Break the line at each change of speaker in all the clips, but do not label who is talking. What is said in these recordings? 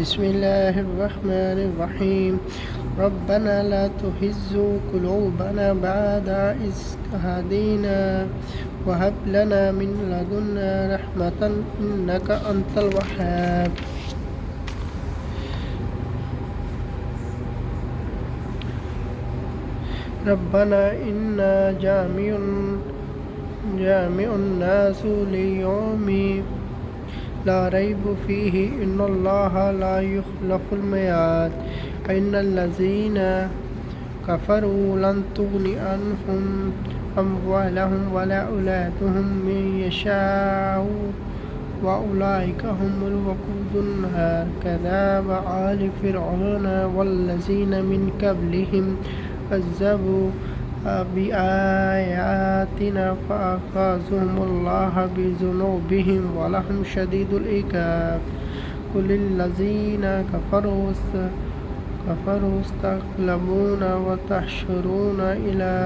बिस्मिल्लाहिर्रहमानिर्रहीम रब्बना ला तुहिज़्ज़ु क़ुलूबना बअद इज़ हदीना वहब लना मिन लदुन्ना रहमतन इन्नका अंतल वहाब। रब्बना इन्ना जामिउन नास लियौमिन ला रैब फीही इन्नल्लाह ला युख्लिफुल मियाद। इन्नल्लज़ीना कफ़रू लन तुग़नी अन्हुम अम्वालुहुम वला औलादुहुम मिनश्शाइ व उलाइका हुमुल वक़ूदुन नार कज़्ज़ब आलु फ़िरऔन वल्लज़ीना मिन क़ब्लिहिम कज़्ज़बू बिआयातिना फ़अख़ज़हुमुल्लाहु बिज़ुनूबिहिम वलहुम शदीदुल इक़ाब। कुल्लिल्लज़ीना कफ़रू सतग़लबून व तहशुरून इला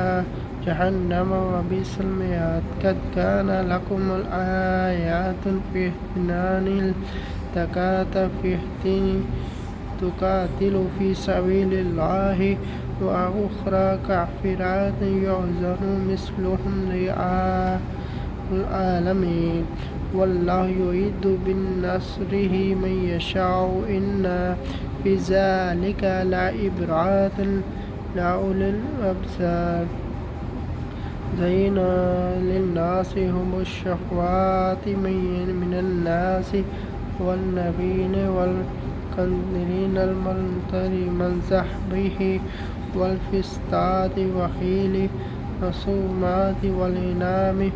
जहन्नम व बि'सल मिहाद। क़द कान लकुम आयातुन फ़ी इत्नानिल तुक़ातिलू फ़ी सबीलिल्लाहि व उख़रा काफ़िरातिन यु'ज़नु मिस्लुहुम रिआअल आलमीन वल्लाहु युइद्दु बिन्नस्रिहि मन यशाअ इन्ना फ़ी ज़ालिका लइब्रतन लिउलिल अब्सार। ज़ुय्यिना लिन्नासि हुब्बुश शहवाति मिनन नासि वन्नबीय्यिन वल्क़नातीरिल मुक़नतरति वल्फ़िस्ताति वख़ैल मसूमाति वलअनआमि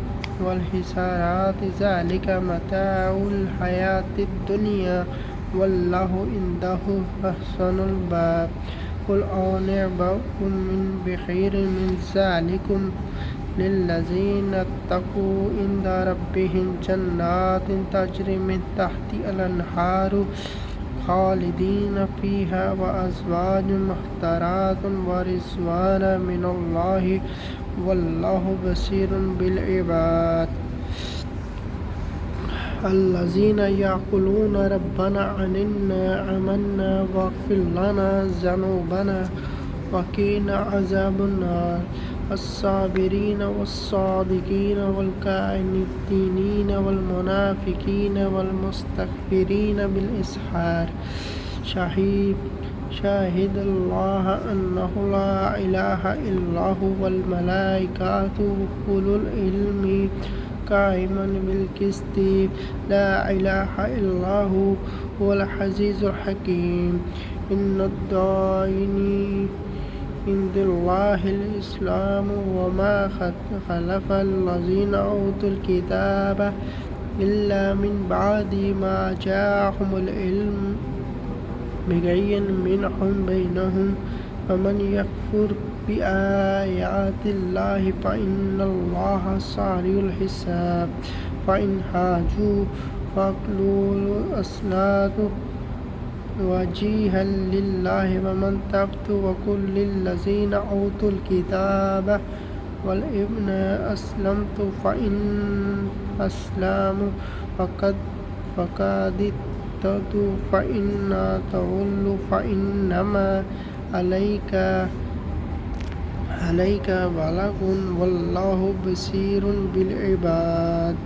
वल्हिसारति ज़ालिका मताउल हयातिद दुनिया वल्लाहु इंदहु हुस्नुल माआब। कुल अउनबिउकुम बिख़ैरिम मिन ज़ालिकुम लिल्लज़ीना त्तक़ू इंदा रब्बिहिम जन्नातिन तजरी मिन तहतिहाल अन्हारु ख़ालिदीना फ़ीहा व अज़वाजुम मुतहहरातुन व रिज़वानुम मिनल्लाहि वल्लाहु बसीरुम बिल इबाद। अल्लज़ीना यक़ूलूना रब्बना इन्ना आमन्ना फ़ग़फ़िर लना ज़ुनूबना व क़िना अज़ाबन्नार। अस्साबिरीन वस्सादिक़ीन वल्क़ानितीन वल्मुनाफ़िक़ीन वल्मुस्तग़फ़िरीन बिल इस्हार। शहीदल्लाह अन्नहु ला इलाहा इल्लहु वल मलाइकतु व उलुल इल्मि क़ाइमन बिल क़िस्त ला इलाहा इल्लहु हुवल अज़ीज़ुल हकीम। इन्नद-दीन इंदल्लाहिल इस्लाम व मा ख़लफ़ल लज़ीना ऊतुल किताब इल्ला मिन बअदि मा जाअहुमुल इल्म बग़य्यन बैनहुम फ़मन यकफ़ुर बिआयातिल्लाहि फ़इन्नल्लाह सरीउल हिसाब। फ़इन हाजूक फ़क़ुल अस्लमतु वजहिय लिल्लाहि वमन तबअ व क़ुल लिल्लज़ीना ऊतुल किताब वल'इन अस्लमतुम फ़इन अस्लमू फ़क़दिहतदू फ़इन तवल्लू फ़इन्नमा अलैका बलागुन वल्लाहु बसीरुम बिल इबाद।